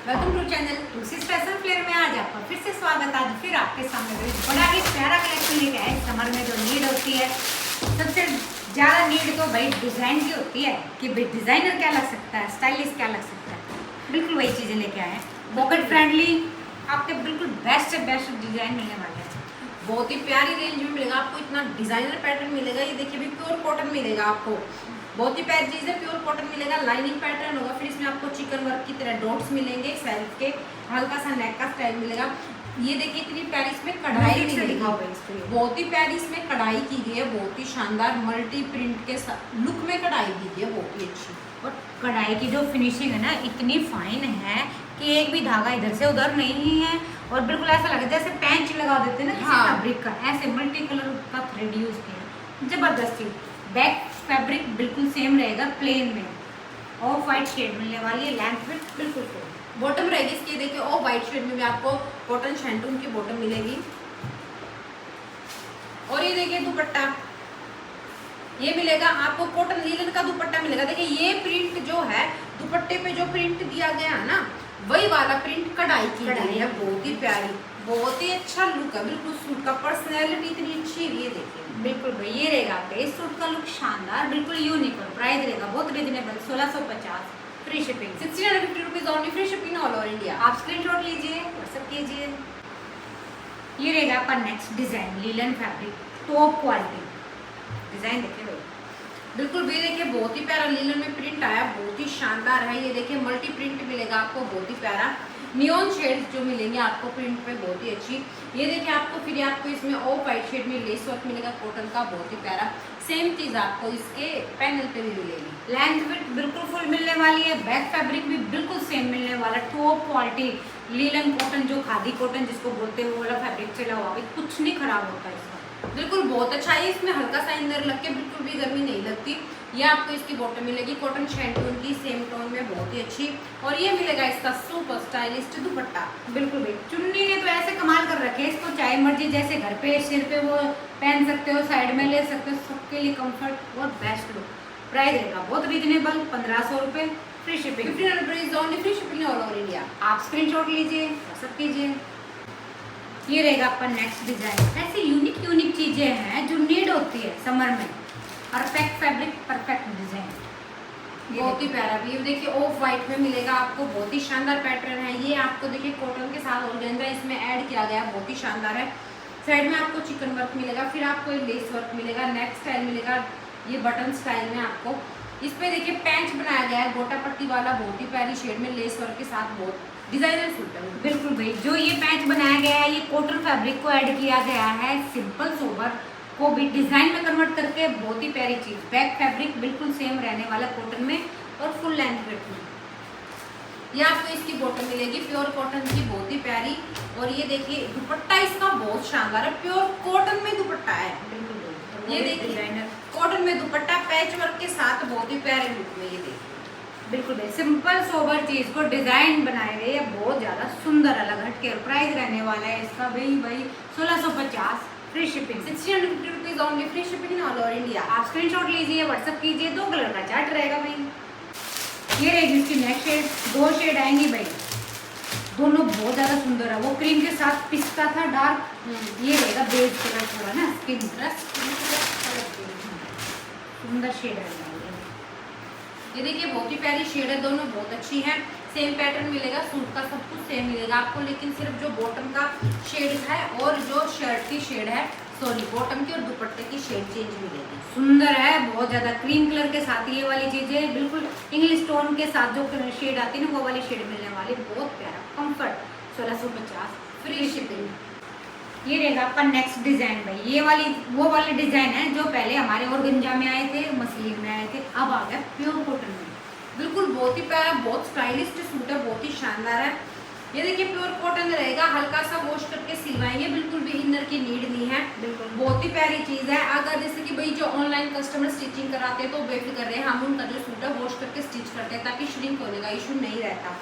Welcome to channel Tulsi's fashion flair में। आज आपका फिर से स्वागत। आज फिर आपके सामने बड़ा ही प्यारा कलेक्शन लेके आए। समर में जो नीड होती है, सबसे ज़्यादा नीड तो भाई डिज़ाइन की होती है कि भाई डिज़ाइनर क्या लग सकता है, स्टाइलिश क्या लग सकता है। बिल्कुल वही चीज़ें लेके आए हैं, पॉकेट फ्रेंडली, आपके बिल्कुल बेस्ट से बेस्ट डिज़ाइन मिलने वाले हैं। बहुत ही प्यारी रेंज में मिलेगा आपको, इतना डिजाइनर पैटर्न मिलेगा। ये देखिए भी प्योर कॉटन मिलेगा आपको, बहुत ही प्यारी चीज है। प्योर कॉटन मिलेगा, लाइनिंग पैटर्न होगा, फिर इसमें आपको चिकन वर्क की तरह डॉट्स मिलेंगे, सेल्फ के हल्का सा नेक का स्टाइल मिलेगा। ये देखिए इतनी प्यारी इसमें कढ़ाई लिखा हुआ है इस पे, बहुत ही प्यारी इसमें कढ़ाई की गई है, बहुत ही शानदार मल्टी प्रिंट के लुक में कढ़ाई की गई है, बहुत ही अच्छी। और कढ़ाई की जो फिनिशिंग है ना, इतनी फाइन है कि एक भी धागा इधर से उधर नहीं है। और बिल्कुल ऐसा लगे जैसे पैंच लगा देते हैं ना किसी फैब्रिक का, ऐसे मल्टी कलर का थ्रेड यूज किया, जबरदस्ती। बैक फैब्रिक बिल्कुल सेम रहेगा, प्लेन में ऑफ वाइट शेड मिलने वाली है। लेंथ विड्थ बिल्कुल सेम। बॉटम रहेगी इसकी, देखिए ऑफ वाइट शेड में भी आपको कॉटन शैंटून की बॉटम मिलेगी। और ये देखिए दुपट्टा, ये मिलेगा आपको कॉटन लीलन का दुपट्टा मिलेगा। देखिए ये प्रिंट जो है दुपट्टे पे जो प्रिंट दिया गया है ना, वही वाला प्रिंट कढ़ाई की गई है, बहुत ही प्यारी, बहुत ही अच्छा लुक है। बिल्कुल सूट का पर्सनैलिटी इतनी अच्छी है, ये देखिए बिल्कुल भाई। ये रहेगा आपका इस सूट का लुक शानदार, बिल्कुल यूनिक। और प्राइस रहेगा बहुत reasonable, 1650, free shipping, 1650 rupees only, free shipping all over India. आप स्क्रीनशॉट लीजिए, व्हाट्सएप कीजिए। ये रहेगा आपका next design, linen fabric, top quality design. देखिए भाई बिल्कुल भी देखिए बहुत ही प्यारा लीलन में प्रिंट आया, बहुत ही शानदार है। ये देखिए मल्टी प्रिंट मिलेगा आपको, बहुत ही प्यारा नियॉन शेड्स जो मिलेंगे आपको प्रिंट पे, बहुत ही अच्छी। ये देखिए आपको फिर आपको इसमें ऑफ वाइट शेड में लेस वर्क मिलेगा कॉटन का, बहुत ही प्यारा। सेम चीज आपको इसके पैनल पे भी मिलेगी। लेंथ विड्थ बिल्कुल फुल मिलने वाली है। बैक फैब्रिक भी बिल्कुल सेम मिलने वाला, टॉप क्वालिटी लीलन कॉटन, जो खादी कॉटन जिसको बोलते हैं, वो वाला फैब्रिक चला हुआ, कुछ नहीं खराब होता इसका। बिल्कुल बहुत अच्छा है। इसमें हल्का सा इनर लग के बिल्कुल भी गर्मी नहीं लगती। ये आपको इसकी बॉटम मिलेगी कॉटन शैंटून की, सेम टोन में, बहुत ही अच्छी। और ये मिलेगा इसका सुपर स्टाइलिस्ट दुपट्टा। बिल्कुल भाई, चुन्नी ने तो ऐसे कमाल कर रखे हैं इसको, चाहे मर्जी जैसे घर पे सिर पे वो पहन सकते हो, साइड में ले सकते हो, सबके लिए कंफर्ट और बेस्ट लुक। प्राइस रहेगा बहुत रीजनेबल, 1500 रुपये, free shipping, 1500 rupees only, free shipping all over India. आप स्क्रीनशॉट लीजिए, व्हाट्सएप कीजिए। ये रहेगा आपका नेक्स्ट डिजाइन। ऐसी यूनिक चीजें हैं जो नीड होती है समर में। परफेक्ट फैब्रिक, परफेक्ट डिजाइन, बहुत ही प्यारा भी। देखिए ऑफ वाइट में मिलेगा आपको, बहुत ही शानदार पैटर्न है। ये आपको देखिए कॉटन के साथ ऑर्गेन्जा इसमें ऐड किया गया, बहुत ही शानदार है। साइड में आपको चिकन वर्क मिलेगा, फिर आपको लेस वर्क मिलेगा, नेक स्टाइल मिलेगा, ये बटन स्टाइल में आपको। इस पे देखिए पैंच बनाया गया है गोटा पट्टी वाला, बहुत ही प्यारी शेड में लेस वर्क के साथ, बहुत डिजाइनर सूट है। बिल्कुल भाई, जो ये पैच बनाया गया है, ये कॉटन फैब्रिक को ऐड किया गया है, सिंपल सोबर को भी डिजाइन में कन्वर्ट करके, बहुत ही प्यारी चीज। बैक फैब्रिक बिल्कुल सेम रहने वाला कॉटन में और फुल लेंथ विड्थ में। ये आपको इसकी बॉटम मिलेगी प्योर कॉटन की, बहुत ही प्यारी। और ये देखिए दुपट्टा इसका बहुत शानदार है, प्योर कॉटन में दुपट्टा है। बिल्कुल, ये देखिए डिजाइनर कॉटन में दुपट्टा पैच वर्क के साथ, बहुत ही प्यारे लुक में। ये देखिए बिल्कुल भाई, सिंपल सोबर चीज को डिजाइन बनाए गए, बहुत ज्यादा सुंदर अलग हटके। और प्राइस रहने वाला है इसका भाई 1650, free shipping, 1650 rupees only, free shipping all over India. आप स्क्रीनशॉट लीजिए, व्हाट्सएप कीजिए। 2 कलर का चार्ट रहेगा भाई। ये रहेगी इसकी नेक्स्ट शेड, 2 शेड आएंगी भाई, दोनों बहुत ज्यादा सुंदर है। वो क्रीम के साथ पिस्ता था डार्क, ये रहेगा बेज कलर थोड़ा ना, स्किन सुंदर शेड रहेगा। ये देखिए बहुत ही प्यारी शेड है, दोनों बहुत अच्छी है। सेम पैटर्न मिलेगा, सूट का सब कुछ सेम मिलेगा आपको, लेकिन सिर्फ जो बॉटम का शेड है और जो शर्ट की शेड है, सॉरी बॉटम की और दुपट्टे की शेड चेंज मिलेगी। सुंदर है बहुत ज्यादा, क्रीम कलर के साथ ये वाली चीजें, बिल्कुल इंग्लिश टोन के साथ जो शेड आती है ना, वो वाली शेड मिलने वाली, बहुत प्यारा कंफर्ट, 1650, फ्री शिपिंग। ये रहेगा आपका नेक्स्ट डिजाइन भाई। ये वाली वो वाले डिजाइन है जो पहले हमारे ऑर्गेन्जा में आए थे, मसलिन में आए थे, अब आ गया प्योर कॉटन में। बिल्कुल बहुत ही प्यारा, बहुत स्टाइलिश सूट है, बहुत ही शानदार है। ये देखिए प्योर कॉटन रहेगा, हल्का सा वॉश करके सिलवाएंगे, बिल्कुल भी इनर की नीड नहीं है। बिल्कुल बहुत ही प्यारी चीज है। अगर जैसे कि भाई जो ऑनलाइन कस्टमर स्टिचिंग कराते हैं तो बेफिक्र रहे, हम उनका जो सूट है वॉश करके स्टिच करते हैं ताकि श्रिंक होने का इशू नहीं रहता।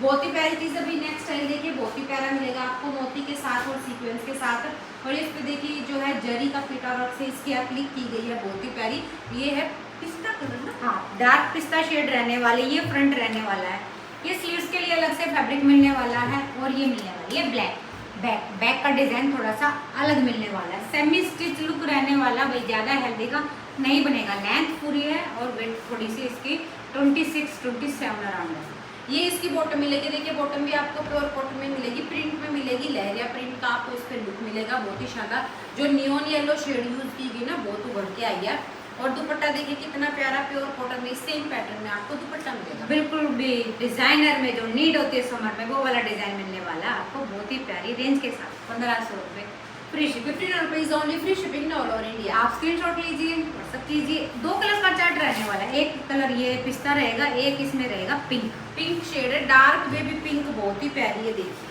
बहुत ही प्यारी चीज है। अभी नेक्स्ट स्टाइल देखिए, बहुत ही प्यारा मिलेगा आपको, मोती के साथ और सीक्वेंस के साथ। और इस पे देखिए जो है जरी का पिटा वर्क से इसकी एप्लिक की गई है, बहुत ही प्यारी। ये है पिस्ता कलर ना, हाँ डार्क पिस्ता शेड रहने वाली, ये फ्रंट रहने वाला है। ये स्लीव्स के लिए अलग से फैब्रिक मिलने वाला है और ये मिलने वाली है ब्लैक बैक का डिजाइन थोड़ा सा अलग मिलने वाला है। सेमी स्टिच लुक रहने वाला, भाई ज्यादा हेल्दी का नहीं बनेगा। लेंथ पूरी है और वेट थोड़ी सी इसकी 26-27 अराउंड है। ये इसकी बॉटम मिलेगी, देखिए बॉटम भी आपको प्योर कॉटन में मिलेगी, प्रिंट में मिलेगी, लहरिया प्रिंट का आपको इस पर लुक मिलेगा बहुत ही शानदार। जो नियॉन येलो शेड यूज की गई ना बहुत उभर के आई है। और दुपट्टा देखिए कितना प्यारा प्योर कॉटन में सेम पैटर्न में आपको दुपट्टा मिलेगा। बिल्कुल भी डिजाइनर में जो नीड होती है समर में वो वाला डिजाइन मिलने वाला है आपको बहुत ही प्यारी रेंज के साथ। 1500 रुपये free shipping, 15 rupees only, free shipping all over India. आप स्क्रीनशॉट लीजिए, व्हाट्सअप कीजिए। 2 कलर का चार्ट रहने वाला है, एक कलर ये पिस्ता रहेगा, एक इसमें रहेगा पिंक शेड है, डार्क बेबी पिंक बहुत ही प्यारी है, देखिए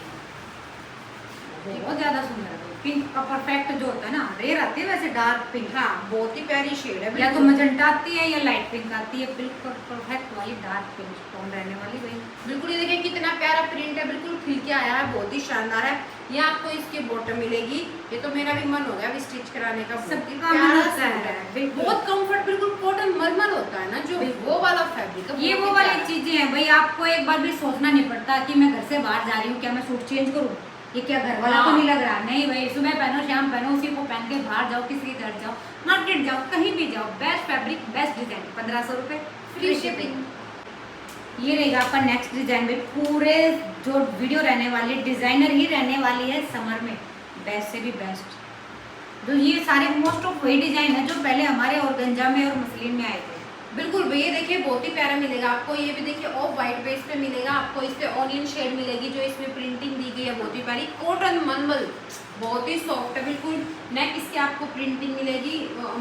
बहुत ज्यादा सुंदर है। पिंक का परफेक्ट जो होता है ना, रेयर आती है वैसे डार्क पिंक। हाँ बहुत ही प्यारी शेड है, या तो मजेंटा आती है या लाइट पिंक आती है, बिल्कुल परफेक्ट वाली डार्क पिंक टोन रहने वाली भाई। बिल्कुल ये देखिए कितना प्यारा प्रिंट है, बिल्कुल खिल के आया है, बहुत ही शानदार है। ये आपको इसकी बॉटम मिलेगी। ये तो मेरा भी मन हो गया अभी स्टिच कराने का। सबकी का मन होता है, बहुत कंफर्ट, बिल्कुल कॉटन मलमल होता है ना जो वो वाला फैब्रिक है, ये वो वाली चीजें हैं भाई। आपको एक बार भी सोचना नहीं पड़ता कि मैं घर से बाहर जा रही हूँ, क्या मैं सूट चेंज करूँ, ये क्या घर वाला तो नहीं लग रहा। नहीं भाई, सुबह पहनो शाम पहनो, उसी को पहन के बाहर जाओ, किसी के घर जाओ, मार्केट जाओ, कहीं भी जाओ, बेस्ट फैब्रिक बेस्ट डिजाइन। 1500 रुपये फ्री शिपिंग। ये रहेगा आपका नेक्स्ट डिजाइन भाई। पूरे जो वीडियो रहने वाली डिजाइनर ही रहने वाली है समर में, बेस्ट से भी बेस्ट। जो ये सारे मोस्ट ऑफ वही डिजाइन है जो पहले हमारे ऑर्गेन्जा में और मसलिन में आए थे। बिल्कुल भैया देखिए बहुत ही प्यारा मिलेगा आपको। ये भी देखिए ऑफ व्हाइट बेस पे मिलेगा आपको, इस पे ऑनियन शेड मिलेगी, जो इसमें प्रिंटिंग दी गई है बहुत ही प्यारी, कॉटन मलमल बहुत ही सॉफ्ट है बिल्कुल। नेक इसके आपको प्रिंटिंग मिलेगी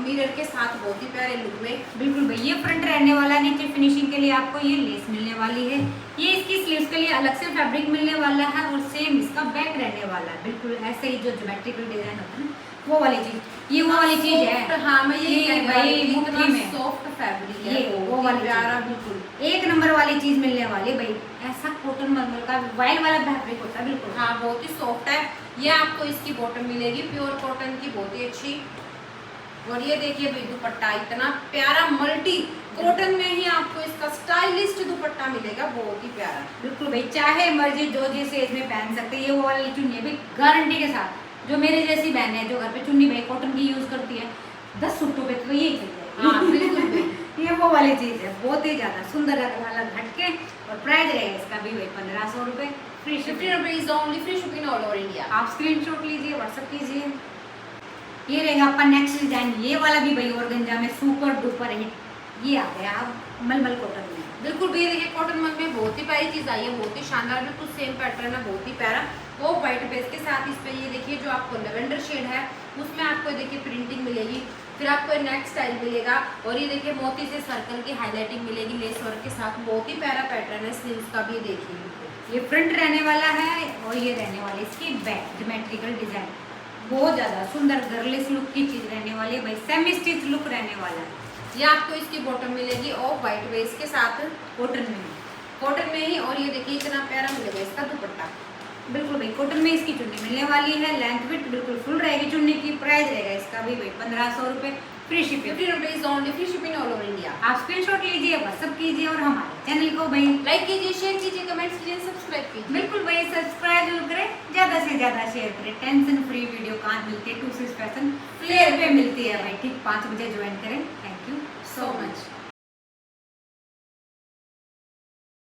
मिरर के साथ बहुत ही प्यारे लुक में। बिल्कुल भाई ये फ्रंट रहने वाला है, नीचे फिनिशिंग के लिए आपको ये लेस मिलने वाली है। ये इसकी स्लीव्स के लिए अलग से फैब्रिक मिलने वाला है और सेम इसका बैक रहने वाला है। बिल्कुल ऐसे ही जो ज्योमेट्रिकल डिजाइन होता है ना वो वाली चीज, ये वो वाली चीज है। हाँ मैं ये भाई मुट्ठी में सॉफ्ट फैब्रिक है, ये वो वाली प्यारा बिल्कुल एक नंबर वाली चीज मिलने वाली भाई। ऐसा कॉटन मलमल का वाइल वाला फैब्रिक होता है बिल्कुल। हाँ बहुत ही सॉफ्ट है। ये आपको इसकी बॉटम मिलेगी प्योर कॉटन की, बहुत ही अच्छी। और ये देखिए भाई दुपट्टा इतना प्यारा मल्टी कॉटन में ही आपको इसका स्टाइलिस्ट दुपट्टा मिलेगा, बहुत ही प्यारा। बिल्कुल भाई चाहे मर्जी जो जिस एज में पहन सकते हैं। ये वो वाली चुन्नी भी गारंटी के साथ, जो मेरे जैसी बहन है जो घर पे चुन्नी भाई कॉटन की यूज करती है, 10 सूटों पे तो यही चल जाएगी। हाँ बिल्कुल ये वो वाली चीज है, बहुत ही ज्यादा सुंदर अलग हटके। और प्राइस रहेगा इसका भी भाई 1500 रुपये free 15 rupees only, free shipping all over India. आप स्क्रीनशॉट लीजिए, व्हाट्सएप कीजिए। ये रहेगा आपका नेक्स्ट डिजाइन। ये वाला भी भाई ऑर्गेन्जा में सुपर डुपर हिट। ये आ गया आप मलमल कॉटन में। बिल्कुल भी देखिए कॉटन मल में बहुत ही प्यारी चीज आई है, बहुत ही शानदार, बिल्कुल सेम पैटर्न है, बहुत ही प्यारा। वो व्हाइट बेस के साथ इस पे ये देखिए जो आपको लेवेंडर शेड है उसमें आपको देखिए प्रिंटिंग मिलेगी। फिर आपको नेक स्टाइल मिलेगा और ये देखिए मोती से सर्कल की हाईलाइटिंग मिलेगी लेस वर्क के साथ, बहुत ही प्यारा पैटर्न है। स्लीव्स का भी देखिए ये फ्रंट रहने वाला है और ये रहने वाली इसकी बैक ज्योमेट्रिकल डिजाइन। बहुत ज्यादा सुंदर गर्लिश लुक की चीज रहने वाली है भाई, सेमी स्टिच लुक रहने वाला है। ये आपको इसकी बॉटम मिलेगी ऑफ व्हाइट बेस के साथ कॉटन में ही। और ये देखिए इतना प्यारा मिलेगा इसका दुपट्टा। बिल्कुल भाई कॉटन में इसकी चुन्नी मिलने वाली है, लेंथ विड्थ बिल्कुल फुल रहेगी चुन्नी की। प्राइस रहेगा इसका भी भाई 1500 रुपये free shipping, 15 rupees only, free shipping all over India. आप स्क्रीनशॉट लीजिए, व्हाट्सअप कीजिए और हमारे चैनल को भाई लाइक कीजिए, शेयर कीजिए, कमेंट्स कीजिए, सब्सक्राइब कीजिए। बिल्कुल भाई सब्सक्राइब जरूर करें, ज्यादा से ज्यादा शेयर करें। टेंशन फ्री वीडियो कहाँ मिलती है, 2 6 फैशन फ्लेयर पे मिलती है भाई। ठीक 5 बजे ज्वाइन करें। Thank you so much.